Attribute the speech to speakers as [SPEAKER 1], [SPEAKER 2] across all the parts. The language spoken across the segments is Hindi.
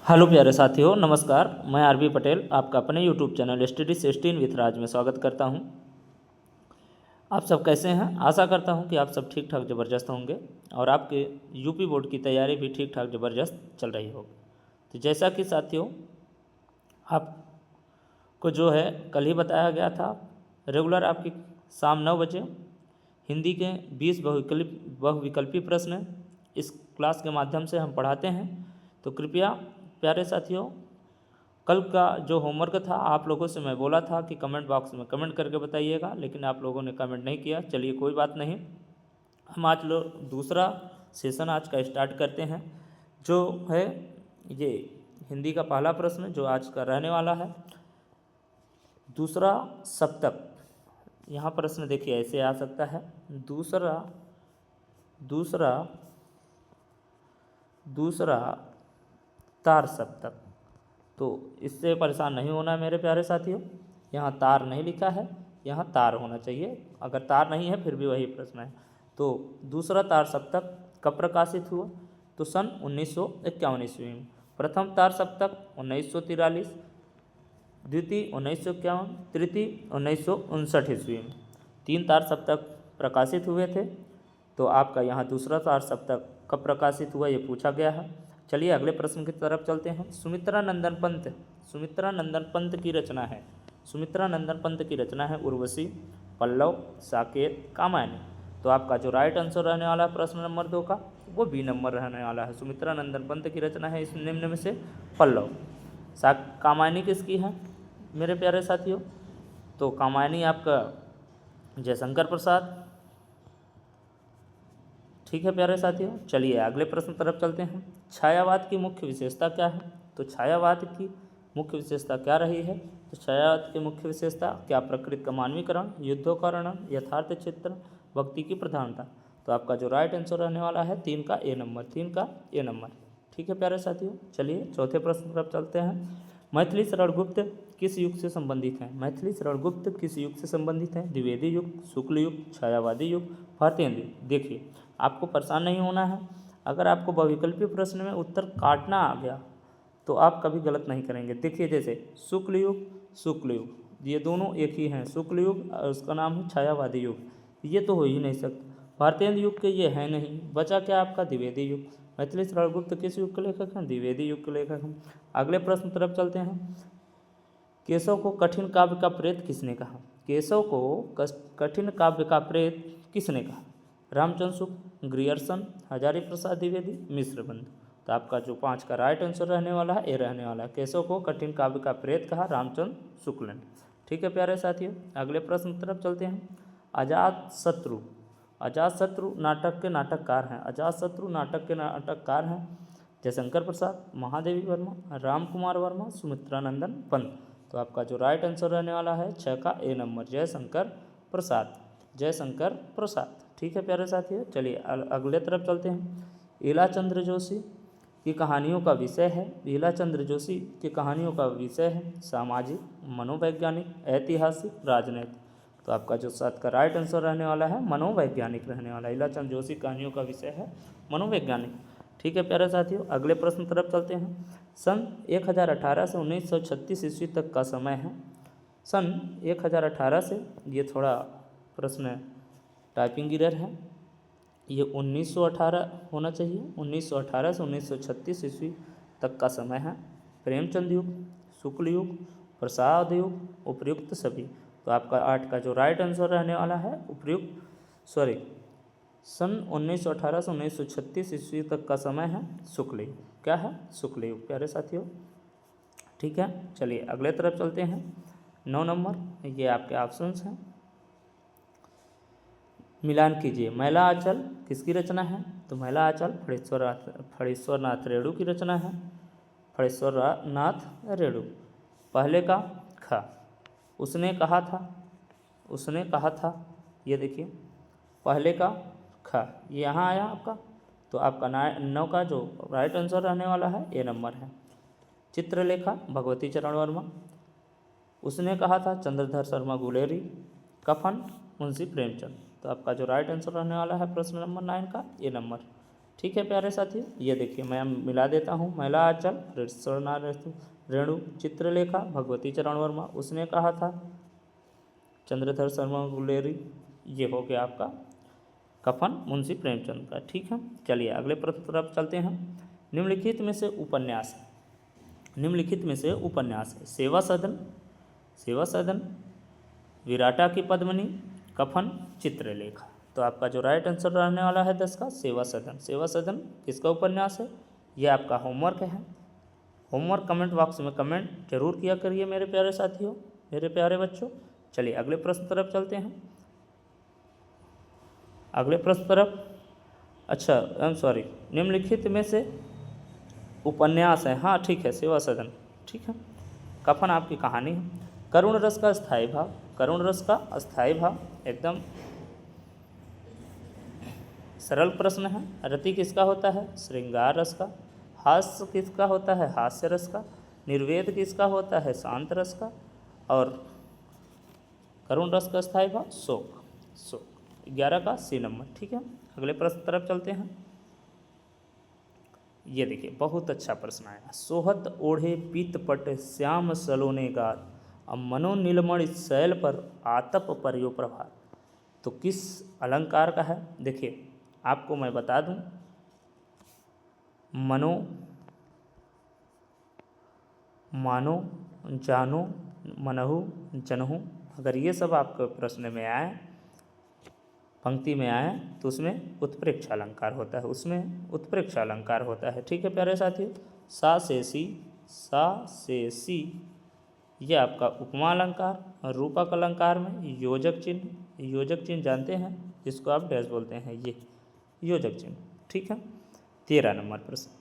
[SPEAKER 1] हेलो प्यारे साथियों, नमस्कार। मैं आरबी पटेल आपका अपने यूट्यूब चैनल स्टडी 16 विथ राज में स्वागत करता हूं। आप सब कैसे हैं? आशा करता हूं कि आप सब ठीक ठाक ज़बरदस्त होंगे और आपके यूपी बोर्ड की तैयारी भी ठीक ठाक ज़बरदस्त चल रही होगी। तो जैसा कि साथियों आपको जो है कल ही बताया गया था, रेगुलर आपकी शाम 9 बजे हिंदी के 20 बहुविकल्पी प्रश्न इस क्लास के माध्यम से हम पढ़ाते हैं। तो कृपया प्यारे साथियों, कल का जो होमवर्क था आप लोगों से मैं बोला था कि कमेंट बॉक्स में कमेंट करके बताइएगा, लेकिन आप लोगों ने कमेंट नहीं किया। चलिए कोई बात नहीं, हम आज लोग दूसरा सेशन आज का स्टार्ट करते हैं। जो है ये हिंदी का पहला प्रश्न जो आज का रहने वाला है, दूसरा सप्तक। यहाँ प्रश्न देखिए ऐसे आ सकता है, दूसरा दूसरा दूसरा तार सप्तक। तो इससे परेशान नहीं होना है मेरे प्यारे साथियों, यहाँ तार नहीं लिखा है, यहाँ तार होना चाहिए। अगर तार नहीं है फिर भी वही प्रश्न है। तो दूसरा तार सप्तक कब प्रकाशित हुआ? तो सन 1951 ईस्वी में। प्रथम तार सप्तक 1943, द्वितीय 1951, तृतीय 1959 ईस्वी में। 3 तार सप्तक प्रकाशित हुए थे। तो आपका यहाँ दूसरा तार सप्तक कब प्रकाशित हुआ ये पूछा गया है। चलिए अगले प्रश्न की तरफ चलते हैं। सुमित्रा नंदन पंत की रचना है। सुमित्रा नंदन पंत की रचना है उर्वशी, पल्लव, साकेत, कामायनी। तो आपका जो राइट आंसर रहने वाला है प्रश्न नंबर 2 का, वो बी नंबर रहने वाला है। सुमित्रा नंदन पंत की रचना है इस निम्न में से पल्लव। कामायनी किसकी है मेरे प्यारे साथियों? तो कामायनी आपका जयशंकर प्रसाद। ठीक है प्यारे साथियों, चलिए अगले प्रश्न तरफ चलते हैं। छायावाद की मुख्य विशेषता क्या है? तो छायावाद की मुख्य विशेषता क्या रही है? तो छायावाद की मुख्य विशेषता क्या? प्रकृति का मानवीकरण, युद्धोकरण, यथार्थ चित्र, भक्ति की प्रधानता। तो आपका जो राइट आंसर रहने वाला है 3 का ए नंबर। ठीक है प्यारे साथियों, चलिए चौथे प्रश्न तरफ चलते हैं। मैथिली शरण गुप्त किस युग से संबंधित हैं? मैथिली शरण गुप्त किस युग से संबंधित हैं? द्विवेदी युग, शुक्ल युग, छायावादी युग, भारतेंदु युग। देखिए आपको परेशान नहीं होना है। अगर आपको बहुविकल्पी प्रश्न में उत्तर काटना आ गया तो आप कभी गलत नहीं करेंगे। देखिए जैसे शुक्ल युग ये दोनों एक ही हैं। शुक्ल युग और उसका नाम है छायावादी युग, ये तो हो ही नहीं सकता। भारतेंदु युग के ये है नहीं, बचा क्या आपका? द्विवेदी युग। मैथिली शरण गुप्त किस युग के लेखक हैं? द्विवेदी युग के लेखक हैं। अगले प्रश्न तरफ चलते हैं। केशव को कठिन काव्य का प्रेत किसने कहा? केशव को कठिन काव्य का प्रेत किसने कहा? रामचंद्र शुक्ल, ग्रियर्सन, हजारी प्रसाद द्विवेदी, मिश्र बंधु। तो आपका जो 5 का राइट आंसर रहने वाला है ए रहने वाला है। केशव को कठिन काव्य का प्रेत कहा रामचंद्र शुक्ल ने। ठीक है प्यारे साथियों, अगले प्रश्न तरफ चलते हैं। अजातशत्रु नाटक के नाटककार हैं। अजातशत्रु नाटक के नाटककार हैं जयशंकर प्रसाद, महादेवी वर्मा, राम कुमार वर्मा, सुमित्रा नंदन पंत। तो आपका जो राइट आंसर रहने वाला है 6 का ए नंबर, जयशंकर प्रसाद। ठीक है प्यारे साथियों, चलिए अगले तरफ चलते हैं। ईलाचंद्र जोशी की कहानियों का विषय है। ईलाचंद्र जोशी की कहानियों का विषय है सामाजिक, मनोवैज्ञानिक, ऐतिहासिक, राजनैतिक। तो आपका जो 7 का राइट आंसर रहने वाला है मनोवैज्ञानिक रहने वाला है। ईलाचंद्र जोशी कहानियों का विषय है मनोवैज्ञानिक। ठीक है प्यारे साथियों, अगले प्रश्न तरफ चलते हैं। सन 1018 से 1936 ईस्वी तक का समय है। सन 1018 से, ये थोड़ा प्रश्न टाइपिंग एरर है, ये 1918 होना चाहिए। 1918 से 1936 ईस्वी तक का समय है। प्रेमचंद युग, शुक्ल युग, प्रसाद युग, उपयुक्त सभी। तो आपका 8 का जो राइट आंसर रहने वाला है सन 1918 से 1936 ईस्वी तक का समय है शुक्ल युग। क्या है? शुक्ल युग प्यारे साथियों। ठीक है, चलिए अगले तरफ चलते हैं। 9 नंबर, ये आपके ऑप्शंस हैं, मिलान कीजिए। मैला आंचल किसकी रचना है? तो मैला आंचल फणीश्वरनाथ रेणु की रचना है। फणीश्वरनाथ रेणु। पहले का खा, उसने कहा था, ये देखिए पहले का खा ये यहाँ आया आपका। तो आपका 9 का जो राइट आंसर रहने वाला है ए नंबर है। चित्रलेखा भगवती चरण वर्मा। उसने कहा था चंद्रधर शर्मा गुलेरी। कफन मुंशी प्रेमचंद। तो आपका जो राइट आंसर रहने वाला है प्रश्न नंबर 9 का ए नंबर। ठीक है प्यारे साथियों, ये देखिए मैं मिला देता हूँ। महिला आंचल, रेणु चित्रलेखा, भगवती चरण वर्मा, उसने कहा था, चंद्रधर शर्मा गुलेरी, ये हो गया आपका कफन मुंशी प्रेमचंद का। ठीक है, चलिए अगले प्रश्न तरफ चलते हैं। निम्नलिखित में से उपन्यास है सेवा सदन, विराटा की पद्मिनी, कफन, चित्रलेखा। तो आपका जो राइट आंसर रहने वाला है 10 का सेवा सदन किसका उपन्यास है, ये आपका होमवर्क है। होमवर्क कमेंट बॉक्स में कमेंट जरूर किया करिए मेरे प्यारे साथियों, मेरे प्यारे बच्चों। चलिए अगले प्रश्न तरफ चलते हैं। अगले प्रश्न तरफ, अच्छा आई एम सॉरी, निम्नलिखित में से उपन्यास है, हाँ ठीक है, सेवा सदन, ठीक है। कफन आपकी कहानी है। करुण रस का स्थायी भाव एकदम सरल प्रश्न है। रति किसका होता है, श्रृंगार रस का। हास्य किसका होता है, हास्य रस का। निर्वेद किसका होता है, शांत रस का। और करुण रस का स्थायी भाव शोक 11 का सी नंबर। ठीक है, अगले प्रश्न तरफ चलते हैं। ये देखिए बहुत अच्छा प्रश्न आया। सोहत ओढ़े पीतपट श्याम सलोने गात, अब मनो नीलमणि शैल पर आतप पर्यो प्रभात। तो किस अलंकार का है, देखिए आपको मैं बता दूं, मनो, मानो, जानो, मनहु, जनहु, अगर ये सब आपके प्रश्न में आए, पंक्ति में आए, तो उसमें उत्प्रेक्ष अलंकार होता है। ठीक है प्यारे साथियों, सा से सी ये आपका उपमा अलंकार। और रूपक अलंकार में योजक चिन्ह जानते हैं, जिसको आप डैश बोलते हैं, ये योजक चिन्ह। ठीक है, 13 नंबर प्रश्न,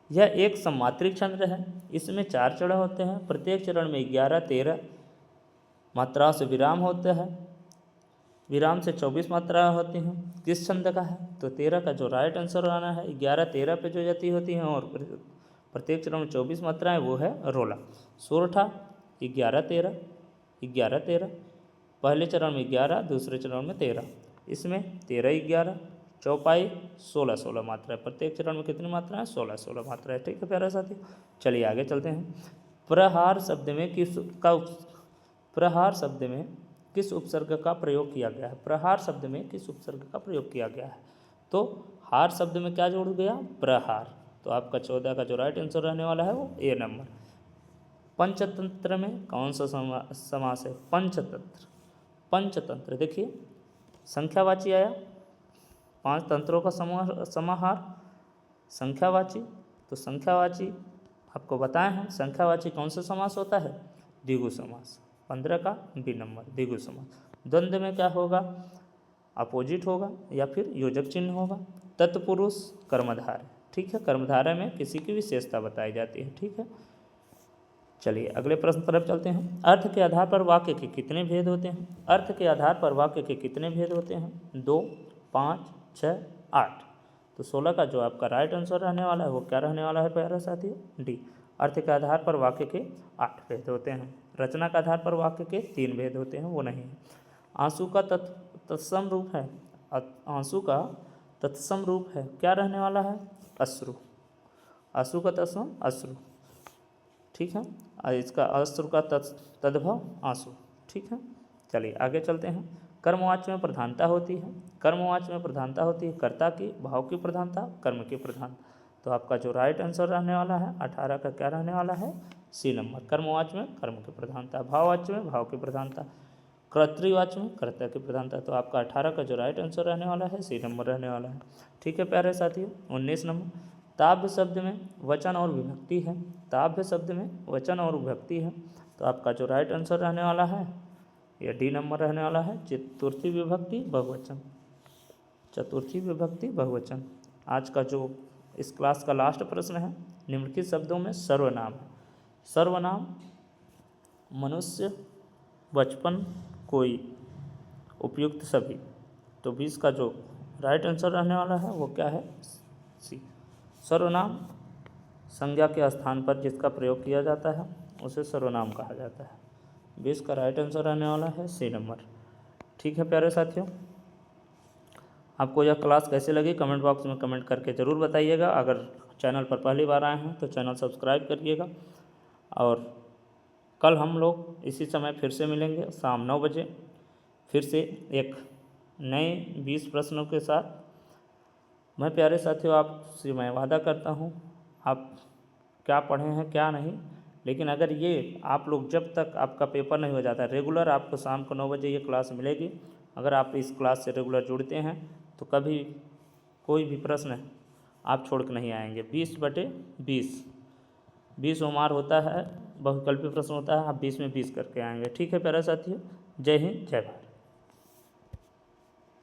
[SPEAKER 1] यह एक सम्मात्रिक छंद है। इसमें 4 चरण होते हैं, प्रत्येक चरण में 11-13 मात्रा से विराम होता है, विराम से 24 मात्राएं होती हैं। किस छंद का है, तो 13 का जो राइट आंसर आना है, 11-13 पे जो जाती होती हैं और प्रत्येक चरण में 24 मात्राएं, वो है रोला। सोरठा 11-13, पहले चरण में 11, दूसरे चरण में 13, इसमें 13-11, चौपाई 16-16 मात्राएं, प्रत्येक चरण में कितनी मात्राएं, 16-16 मात्राएं। ठीक है प्यारे साथी, चलिए आगे चलते हैं। प्रहार शब्द में किस उपसर्ग का प्रयोग किया गया है, प्रहार शब्द में किस उपसर्ग का प्रयोग किया गया है, तो हार शब्द में क्या जोड़ गया, प्रहार। तो आपका 14 का जो राइट आंसर रहने वाला है वो ए नंबर। पंचतंत्र में कौन सा समास है, पंचतंत्र देखिए संख्यावाची आया, 5 तंत्रों का समाहार संख्यावाची। तो संख्यावाची आपको बताए हैं, संख्यावाची कौन सा समास होता है, द्विगु समास। 15 का बी नंबर, द्विगु समास। द्वंद्व में क्या होगा, अपोजिट होगा या फिर योजक चिन्ह होगा। तत्पुरुष कर्मधारय, ठीक है, कर्मधारय में किसी की विशेषता बताई जाती है। ठीक है, चलिए अगले प्रश्न तरफ चलते हैं। अर्थ के आधार पर वाक्य के कितने भेद होते हैं, अर्थ के आधार पर वाक्य के कितने भेद होते हैं, 2, 5, 6, 8। तो 16 का जो आपका राइट आंसर रहने वाला है वो क्या रहने वाला है प्यारे साथियों, डी। अर्थ के आधार पर वाक्य के 8 भेद होते हैं, रचना के आधार पर वाक्य के 3 भेद होते हैं, वो नहीं है। आंसू का तत्सम रूप है, आंसू का तत्सम रूप है, क्या रहने वाला है, अश्रु। आंसू का तत्सम अश्रु, ठीक है, इसका अश्रु का तद्भव आंसू। ठीक है, चलिए आगे चलते हैं। कर्मवाच्य में प्रधानता होती है, कर्ता की, भाव की प्रधानता, कर्म की प्रधानता। तो आपका जो राइट आंसर रहने वाला है 18 का क्या रहने वाला है, सी नंबर। कर्मवाच्य में कर्म की प्रधानता, भाववाच्य में भाव की प्रधानता, कर्तृवाच्य में कर्ता की प्रधानता। तो आपका 18 का जो राइट आंसर रहने वाला है सी नंबर रहने वाला है। ठीक है प्यारे साथियों, 19 नंबर, ताभ्य शब्द में वचन और विभक्ति है, ताभ्य शब्द में वचन और विभक्ति है। तो आपका जो राइट आंसर रहने वाला है यह डी नंबर रहने वाला है, चतुर्थी विभक्ति बहुवचन। आज का जो इस क्लास का लास्ट प्रश्न है, निम्नलिखित शब्दों में सर्वनाम है। सर्वनाम मनुष्य, बचपन, कोई, उपयुक्त, सभी। तो 20 का जो राइट आंसर रहने वाला है वो क्या है, सी। सर्वनाम संज्ञा के स्थान पर जिसका प्रयोग किया जाता है उसे सर्वनाम कहा जाता है। 20 का राइट आंसर रहने वाला है सी नंबर। ठीक है प्यारे साथियों, आपको यह क्लास कैसे लगी कमेंट बॉक्स में कमेंट करके ज़रूर बताइएगा। अगर चैनल पर पहली बार आए हैं तो चैनल सब्सक्राइब करिएगा। और कल हम लोग इसी समय फिर से मिलेंगे शाम 9 बजे, फिर से एक नए 20 प्रश्नों के साथ। मैं प्यारे साथियों आपसे मैं वादा करता हूँ, आप क्या पढ़े हैं क्या नहीं, लेकिन अगर ये आप लोग जब तक आपका पेपर नहीं हो जाता, रेगुलर आपको शाम को 9 बजे ये क्लास मिलेगी। अगर आप इस क्लास से रेगुलर जुड़ते हैं तो कभी कोई भी प्रश्न आप छोड़ के नहीं आएंगे। 20/20 ओमार होता है, बहुविकल्पी प्रश्न होता है, आप 20 में 20 करके आएंगे। ठीक है प्यारे साथियों, जय हिंद जय भारत।